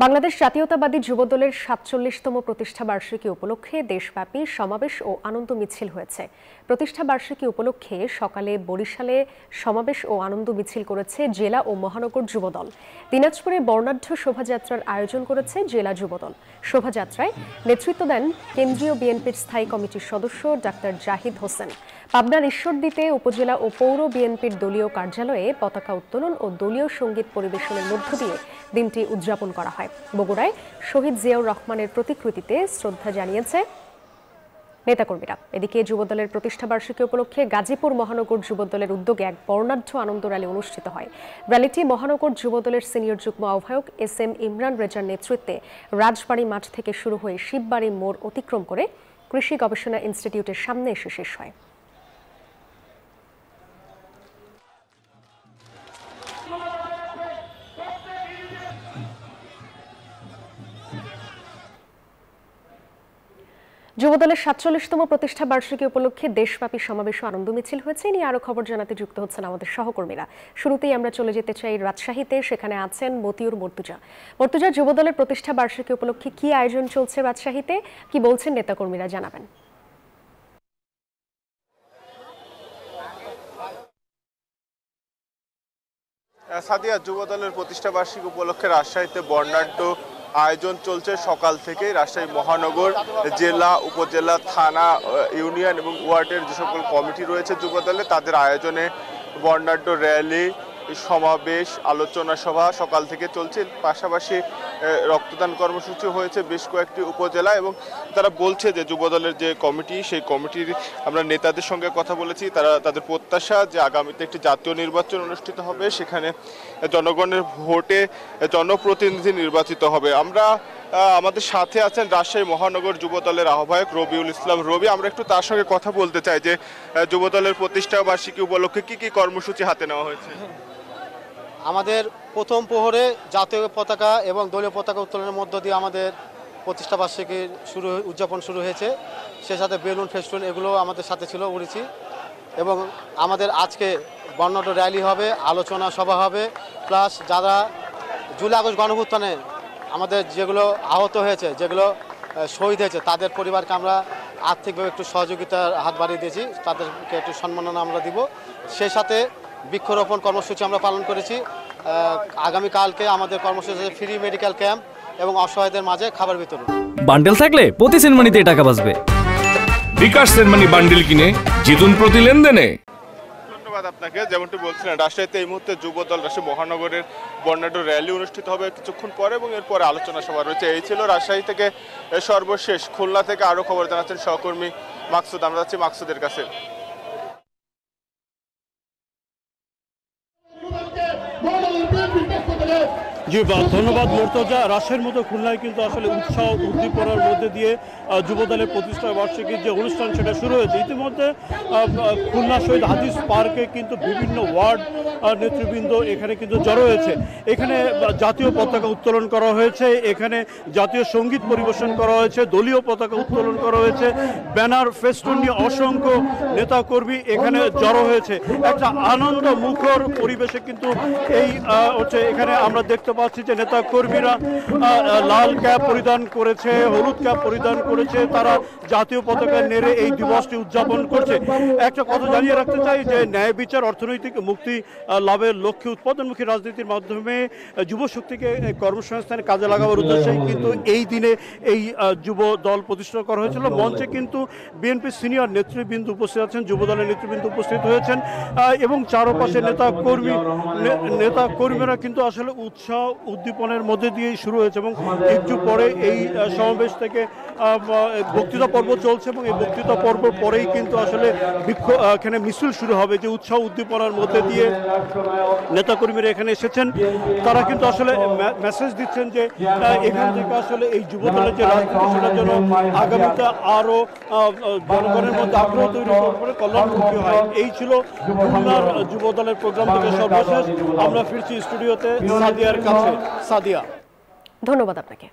বাংলাদেশ জাতীয়তাবাদী যুবদলের ৪৭তম প্রতিষ্ঠা বার্ষিকী উপলক্ষে দেশব্যাপী সমাবেশ ও আনন্দ মিছিল হয়েছে। প্রতিষ্ঠা বার্ষিকী উপলক্ষে সকালে বরিশালে সমাবেশ ও আনন্দ মিছিল করেছে জেলা ও মহানগর যুবদল। দিনাজপুরে বর্ণাঢ্য শোভাযাত্রার আয়োজন করেছে জেলা যুবদল। শোভাযাত্রায় নেতৃত্ব দেন কেন্দ্রীয় বিএনপির স্থায়ী কমিটির সদস্য ডাক্তার জাহিদ হোসেন। পাবনার ঈশ্বরদীতে উপজেলা ও পৌর বিএনপির দলীয় কার্যালয়ে পতাকা উত্তোলন ও দলীয় সঙ্গীত পরিবেশনের মধ্য দিয়ে দিনটি উদযাপন করা হয়। বগুড়ায় শহীদ জিয়াউর রহমানের প্রতিকৃতিতে শ্রদ্ধা জানিয়েছে নেতাকর্মীরা। এদিকে যুবদলের প্রতিষ্ঠা বার্ষিকী উপলক্ষে গাজীপুর মহানগর যুবদলের উদ্যোগে এক বর্ণাঢ্য আনন্দ র্যালি অনুষ্ঠিত হয়। র্যালিটি মহানগর যুবদলের সিনিয়র যুগ্ম আহ্বায়ক SM ইমরান রেজার নেতৃত্বে রাজবাড়ী মাঠ থেকে শুরু হয়ে শিববাড়ি মোড় অতিক্রম করে কৃষি গবেষণা ইনস্টিটিউটের সামনে এসে শেষ হয়। যুবদলের ৪৭তম প্রতিষ্ঠা বার্ষিকী উপলক্ষে দেশব্যাপী সমাবেশ ও আনন্দ মিছিল হয়েছে। নিয়ে আরো খবর জানাতে যুক্ত হচ্ছেন আমাদের সহকর্মীরা। শুরুতেই আমরা চলে যেতে চাই রাজশাহীতে। সেখানে আছেন মতিউর মর্তুজা। যুবদলের প্রতিষ্ঠা বার্ষিকী উপলক্ষে কি আয়োজন চলছে রাজশাহীতে, কি বলছেন নেতাকর্মীরা, জানাবেন। সাদিয়া, যুবদলের প্রতিষ্ঠা বার্ষিকী উপলক্ষে রাজশাহীতে বর্ণাঢ্য আয়োজন চলছে সকাল থেকেই। রাজশাহী মহানগর, জেলা, উপজেলা, থানা, ইউনিয়ন এবং ওয়ার্ডের যে সকল কমিটি রয়েছে যুবদলে, তাদের আয়োজনে বর্ণাঢ্য র্যালি, সমাবেশ, আলোচনা সভা সকাল থেকে চলছে। পাশাপাশি রক্তদান কর্মসূচি হয়েছে বেশ কয়েকটি উপজেলা, এবং তারা বলছে যে যুবদলের যে কমিটি, সেই কমিটির আমরা নেতাদের সঙ্গে কথা বলেছি। তাদের প্রত্যাশা যে আগামীতে একটি জাতীয় নির্বাচন অনুষ্ঠিত হবে, সেখানে জনগণের ভোটে জনপ্রতিনিধি নির্বাচিত হবে। আমাদের সাথে আছেন রাজশাহী মহানগর যুবদলের আহ্বায়ক রবিউল ইসলাম রবি। আমরা একটু তার সঙ্গে কথা বলতে চাই যে যুবদলের প্রতিষ্ঠা বার্ষিকী উপলক্ষে কি কি কর্মসূচি হাতে নেওয়া হয়েছে। আমাদের প্রথম প্রহরে জাতীয় পতাকা এবং দলীয় পতাকা উত্তোলনের মধ্য দিয়ে আমাদের প্রতিষ্ঠা বার্ষিকীর উদযাপন শুরু হয়েছে। সে সাথে বেলুন, ফেস্টুন এগুলো আমাদের সাথে ছিল, উড়েছি। এবং আমাদের আজকে বর্ণাঢ্য র্যালি হবে, আলোচনা সভা হবে, প্লাস যারা জুলাই আগস্ট গণঅভ্যুত্থানে আমাদের যেগুলো আহত হয়েছে, যেগুলো শহীদ হয়েছে, তাদের পরিবারকে আমরা আর্থিকভাবে একটু সহযোগিতার হাত বাড়িয়ে দিয়েছি, তাদেরকে একটু সম্মাননা আমরা দিব। সেই সাথে বৃক্ষরোপণ কর্মসূচি আমরা পালন করেছি। আগামীকালকে আমাদের কর্মসূচি ফ্রি মেডিকেল ক্যাম্প এবং অসহায়দের মাঝে খাবার বিতরণ। বান্ডেল থাকলে প্রতি সেনমানিতে টাকা বাঁচবে। বিকাশ সেনমানি বান্ডেল কিনে জিতুন প্রতি লেনদেনে। ধন্যবাদ আপনাকে। যেমনটি বলছিলেন, রাজশাহীতে এই মুহূর্তে যুবদল রাজশাহী মহানগরের বর্ণাঢ্য র্যালি অনুষ্ঠিত হবে কিছুক্ষণ পরে, এবং এরপরে আলোচনা সভা রয়েছে। এই ছিল রাজশাহী থেকে সর্বশেষ। খুলনা থেকে আরো খবর জানাচ্ছেন সহকর্মী মাকসুদ। আমরা যাচ্ছি মাকসুদের কাছে। জি ধন্যবাদ মর্তুজা। রাজশাহীর মতো খুলনায় কিন্তু আসলে উৎসাহ উদ্দীপনার মধ্যে দিয়ে যুবদলের প্রতিষ্ঠা বার্ষিকীর যে অনুষ্ঠান সেটা শুরু হয়েছে। ইতিমধ্যে খুলনা শহীদ হাদিস পার্কে কিন্তু বিভিন্ন ওয়ার্ড নেতৃবৃন্দ এখানে কিন্তু জড়ো হয়েছে। এখানে জাতীয় পতাকা উত্তোলন করা হয়েছে, এখানে জাতীয় সঙ্গীত পরিবেশন করা হয়েছে, দলীয় পতাকা উত্তোলন করা হয়েছে, ব্যানার, ফেস্টুন নিয়ে অসংখ্য নেতাকর্মী এখানে জড়ো হয়েছে। একটা আনন্দ মুখর পরিবেশে কিন্তু এই এখানে আমরা দেখতে পাচ্ছি যে নেতা কর্মীরা লাল ক্যাপ পরিধান করেছে, হলুদ ক্যাপ পরিধান করেছে, তারা জাতীয় পতাকা নেড়ে এই দিবসটি উদযাপন করছে। একটা কথা জানিয়ে রাখতে চাই যে ন্যায় বিচার, অর্থনৈতিক মুক্তি লাভের লক্ষ্যে উৎপাদনমুখী রাজনীতির মাধ্যমে যুবশক্তিকে কর্মসংস্থানে কাজে লাগাবার উদ্দেশ্যে কিন্তু এই দিনে এই যুব দল প্রতিষ্ঠা করা হয়েছিল। মঞ্চে কিন্তু বিএনপি সিনিয়র নেতৃবৃন্দ উপস্থিত আছেন, যুবদলের নেতৃবৃন্দ উপস্থিত হয়েছেন, এবং চারপাশে নেতা কর্মীরা কিন্তু আসলে উৎসাহ উদ্দীপনের মধ্যে দিয়েই শুরু হয়েছে। এবং একটু পরে এই সমাবেশ থেকে বক্তৃতা পর্ব চলছে, এবং এই বক্তৃতা পর্ব পরেই কিন্তু আসলে এখানে মিছিল শুরু হবে। যে উৎসাহ উদ্দীপনার মধ্যে দিয়ে নেতাকর্মীরা এখানে এসেছেন, তারা কিন্তু আসলে মেসেজ দিচ্ছেন যে এখান থেকে আসলে এই যুবদলের যে রাজনীতি, সেটার জন্য আগামীতে আরও জনগণের মধ্যে আগ্রহ তৈরি করে কল্যাণমুখী হয়। এই ছিল খুলনার যুবদলের প্রোগ্রাম থেকে সর্বশেষ। আমরা ফিরছি স্টুডিওতে সাদিয়ার কাছে। সাদিয়া, ধন্যবাদ আপনাকে।